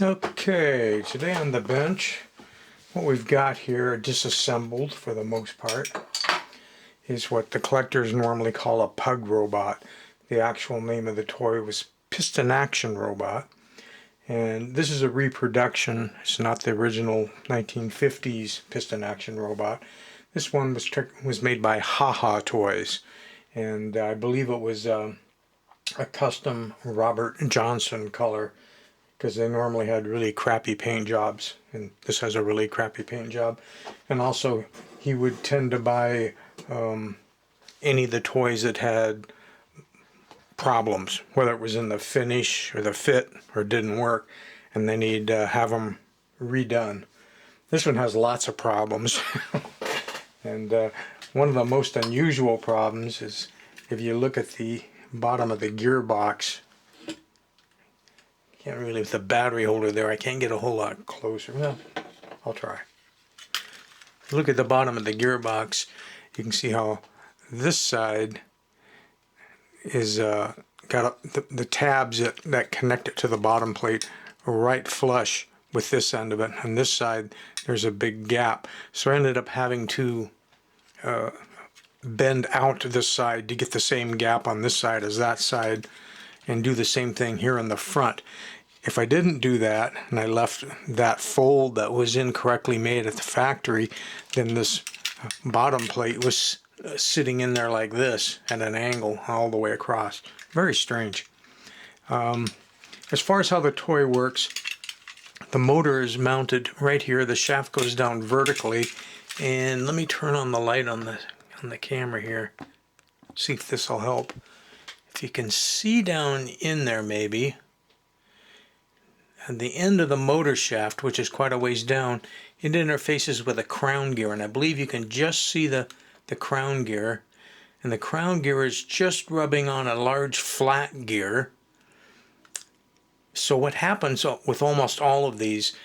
Okay, today on the bench, what we've got here, disassembled for the most part, is what the collectors normally call a pug robot. The actual name of the toy was Piston Action Robot. And this is a reproduction. It's not the original 1950s Piston Action Robot. This one was made by Ha Toys. And I believe it was a custom Robert Johnson color, because they normally had really crappy paint jobs, and this has a really crappy paint job. And also, he would tend to buy any of the toys that had problems, whether it was in the finish or the fit or didn't work, and then he'd have them redone. This one has lots of problems. And one of the most unusual problems is if you look at the bottom of the gearbox. Can't really, with the battery holder there, I can't get a whole lot closer. Well, I'll try. Look at the bottom of the gearbox. You can see how this side is got the tabs that connect it to the bottom plate are right flush with this end of it. On this side, there's a big gap. So I ended up having to bend out to this side to get the same gap on this side as that side, and do the same thing here in the front. If I didn't do that, and I left that fold that was incorrectly made at the factory, then this bottom plate was sitting in there like this at an angle all the way across. Very strange. As far as how the toy works, the motor is mounted right here. The shaft goes down vertically, and let me turn on the light on the camera here. See if this will help. If you can see down in there maybe, at the end of the motor shaft, which is quite a ways down, it interfaces with a crown gear, and I believe you can just see the crown gear, and the crown gear is just rubbing on a large flat gear. So what happens with almost all of these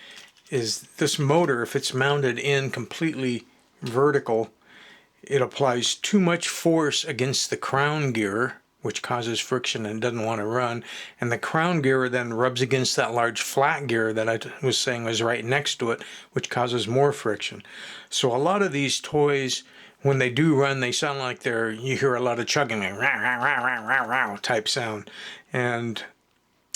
is this motor, if it's mounted in completely vertical, it applies too much force against the crown gear, which causes friction and doesn't want to run, and the crown gear then rubs against that large flat gear that I was saying was right next to it, which causes more friction. So a lot of these toys, when they do run, they sound like you hear a lot of chugging, like rah, rah, rah, rah, rah, rah type sound. And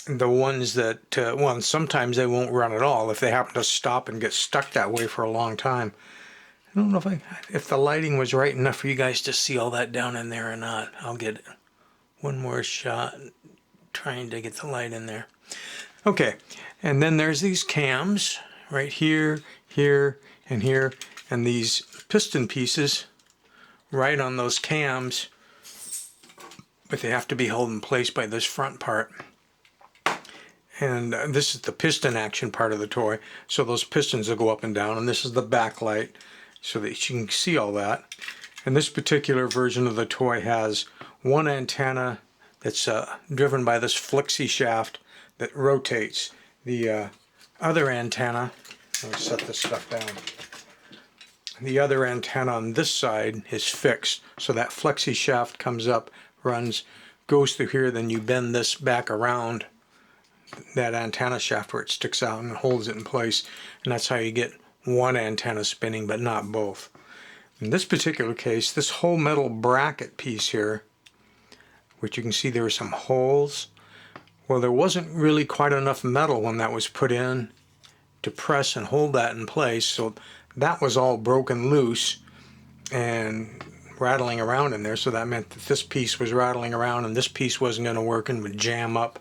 the ones that, well, sometimes they won't run at all if they happen to stop and get stuck that way for a long time. I don't know if the lighting was right enough for you guys to see all that down in there or not. I'll get one more shot trying to get the light in there. Okay, and then there's these cams right here, here, and here, and these piston pieces right on those cams, but they have to be held in place by this front part. And this is the piston action part of the toy, so those pistons will go up and down, and this is the backlight so that you can see all that. And this particular version of the toy has one antenna that's driven by this flexi shaft that rotates. The other antenna, let me set this stuff down. The other antenna on this side is fixed, so that flexi shaft comes up, runs, goes through here, then you bend this back around that antenna shaft where it sticks out and holds it in place, and that's how you get one antenna spinning but not both. In this particular case, this whole metal bracket piece here, which you can see there are some holes, well, there wasn't really quite enough metal when that was put in to press and hold that in place, so that was all broken loose and rattling around in there, so that meant that this piece was rattling around and this piece wasn't going to work and would jam up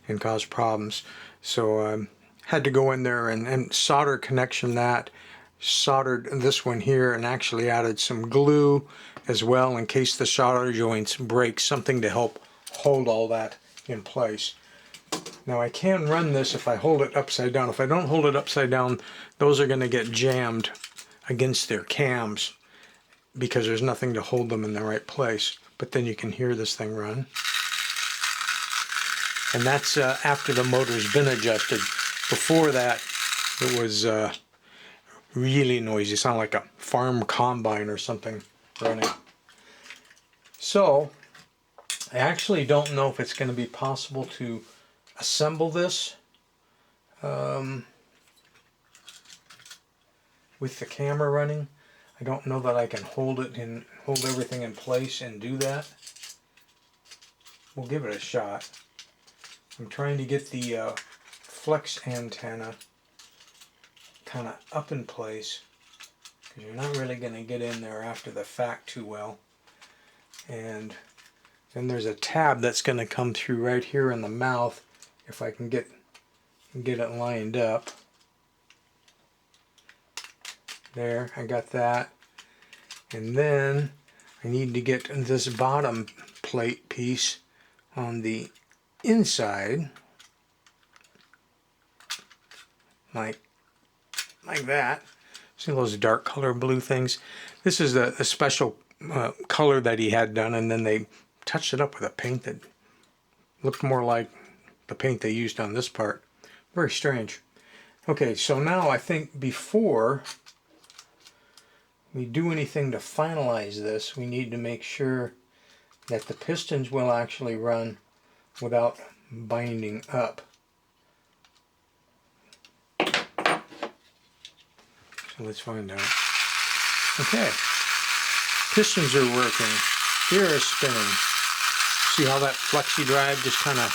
and cause problems. So had to go in there and solder connection that, soldered this one here, and actually added some glue as well in case the solder joints break, something to help hold all that in place. Now I can run this if I hold it upside down. If I don't hold it upside down, those are going to get jammed against their cams because there's nothing to hold them in the right place. But then you can hear this thing run. And that's after the motor's been adjusted. Before that, it was really noisy. It sounded like a farm combine or something running. So, I actually don't know if it's going to be possible to assemble this with the camera running, I don't know that I can hold everything in place and do that. We'll give it a shot. I'm trying to get the flex antenna kind of up in place, because you're not really going to get in there after the fact too well. And then there's a tab that's going to come through right here in the mouth, if I can get it lined up. There, I got that. And then I need to get this bottom plate piece on the inside, like that. See those dark color blue things? This is a special color that he had done, and then they touched it up with a paint that looked more like the paint they used on this part. Very strange. Okay, so now I think before we do anything to finalize this, we need to make sure that the pistons will actually run without binding up. So let's find out. Okay, pistons are working. Gear is spinning. See how that flexi drive just kind of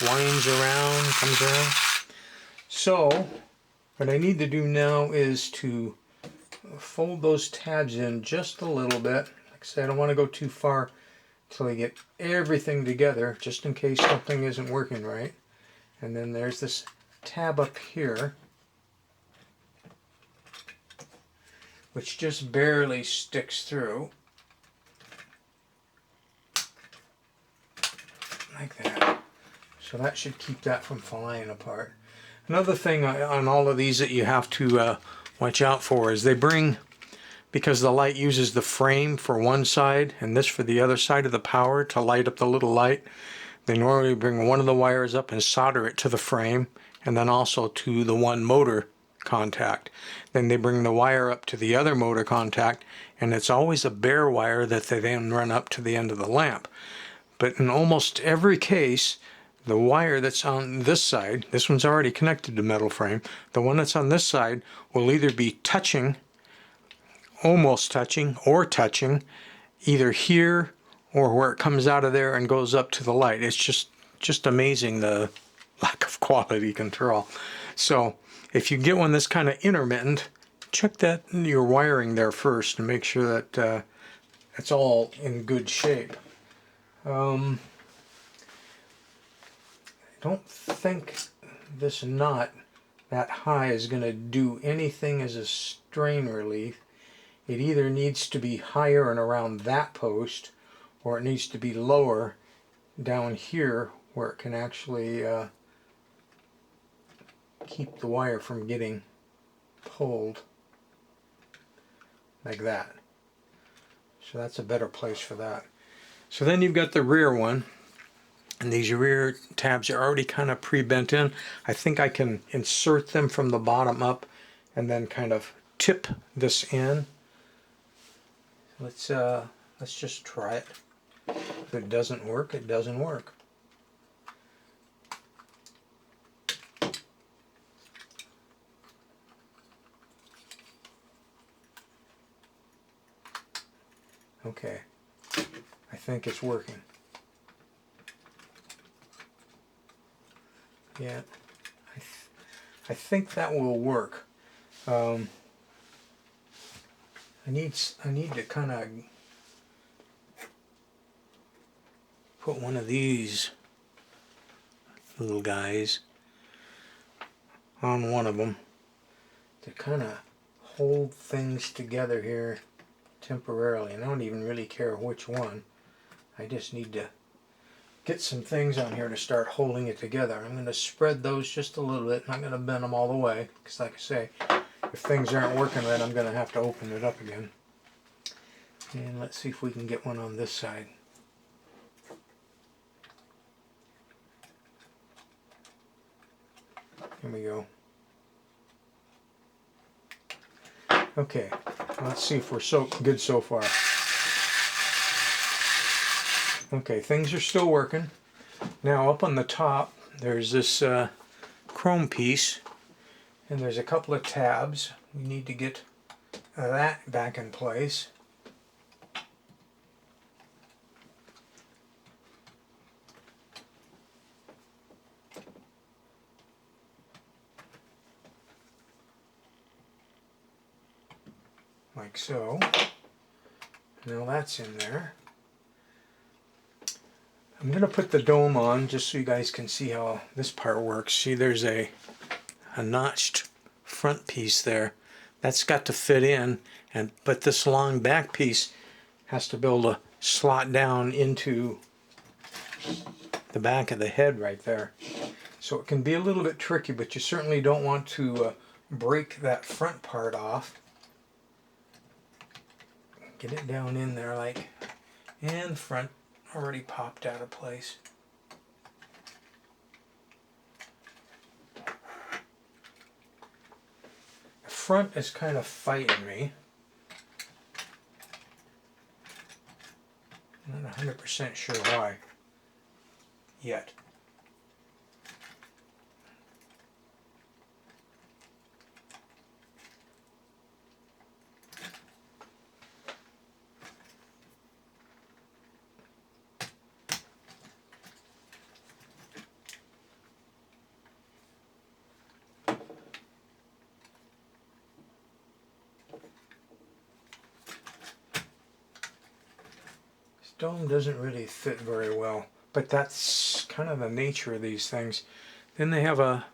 winds around, comes around? So what I need to do now is to fold those tabs in just a little bit. Like I said, I don't want to go too far until I get everything together, just in case something isn't working right. And then there's this tab up here, which just barely sticks through. Like that. So that should keep that from flying apart. Another thing on all of these that you have to watch out for is they bring, because the light uses the frame for one side and this for the other side of the power to light up the little light, they normally bring one of the wires up and solder it to the frame, and then also to the one motor contact. Then they bring the wire up to the other motor contact, and it's always a bare wire that they then run up to the end of the lamp. But in almost every case, the wire that's on this side, this one's already connected to metal frame, the one that's on this side will either be touching, almost touching, or touching, either here or where it comes out of there and goes up to the light. It's just amazing, the lack of quality control. So if you get one that's kind of intermittent, check that your wiring there first and make sure that it's all in good shape. I don't think this knot that high is going to do anything as a strain relief. It either needs to be higher and around that post, or it needs to be lower down here where it can actually keep the wire from getting pulled like that. So that's a better place for that. So then you've got the rear one, and these rear tabs are already kind of pre-bent in. I think I can insert them from the bottom up and then kind of tip this in. Let's just try it. If it doesn't work, it doesn't work. Okay, I think it's working. Yeah, I think that will work. I need to kind of put one of these little guys on one of them to kind of hold things together here temporarily. And I don't even really care which one. I just need to get some things on here to start holding it together. I'm going to spread those just a little bit. I'm not going to bend them all the way, because like I say, if things aren't working right, I'm going to have to open it up again. And let's see if we can get one on this side. Here we go. Okay, let's see if we're so good so far. Okay, things are still working. Now up on the top, there's this chrome piece, and there's a couple of tabs. We need to get that back in place. Like so. Now that's in there. I'm going to put the dome on just so you guys can see how this part works. See, there's a notched front piece there. That's got to fit in, but this long back piece has to be able to slot down into the back of the head right there. So it can be a little bit tricky, but you certainly don't want to break that front part off. Get it down in there like, and the front already popped out of place. The front is kind of fighting me. I'm not 100% sure why yet. Dome doesn't really fit very well, but that's kind of the nature of these things. Then they have a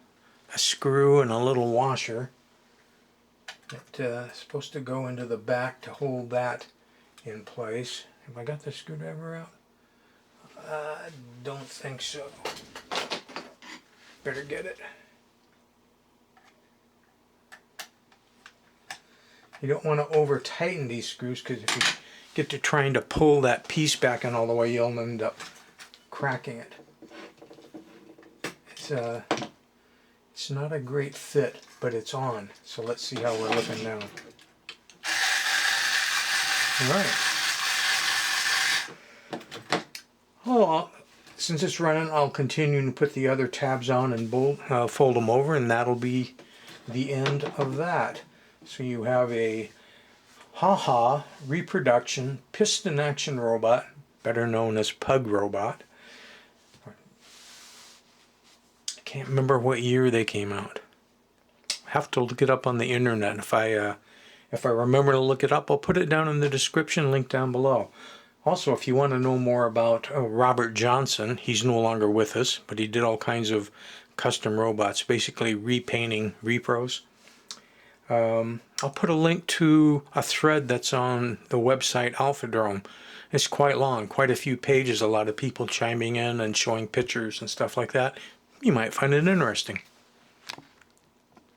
screw and a little washer that's supposed to go into the back to hold that in place. Have I got the screwdriver out? I don't think so. Better get it. You don't want to over tighten these screws, because if you get to trying to pull that piece back in all the way, you'll end up cracking it. It's not a great fit, but it's on. So let's see how we're looking now. All right. Oh, since it's running, I'll continue to put the other tabs on and fold them over, and that'll be the end of that. So you have a reproduction Piston Action Robot, better known as Pug Robot. I can't remember what year they came out. I have to look it up on the internet. If I remember to look it up, I'll put it down in the description, link down below. Also, if you want to know more about Robert Johnson, he's no longer with us, but he did all kinds of custom robots, basically repainting repros. I'll put a link to a thread that's on the website Alphadrome. It's quite long, quite a few pages, a lot of people chiming in and showing pictures and stuff like that. You might find it interesting.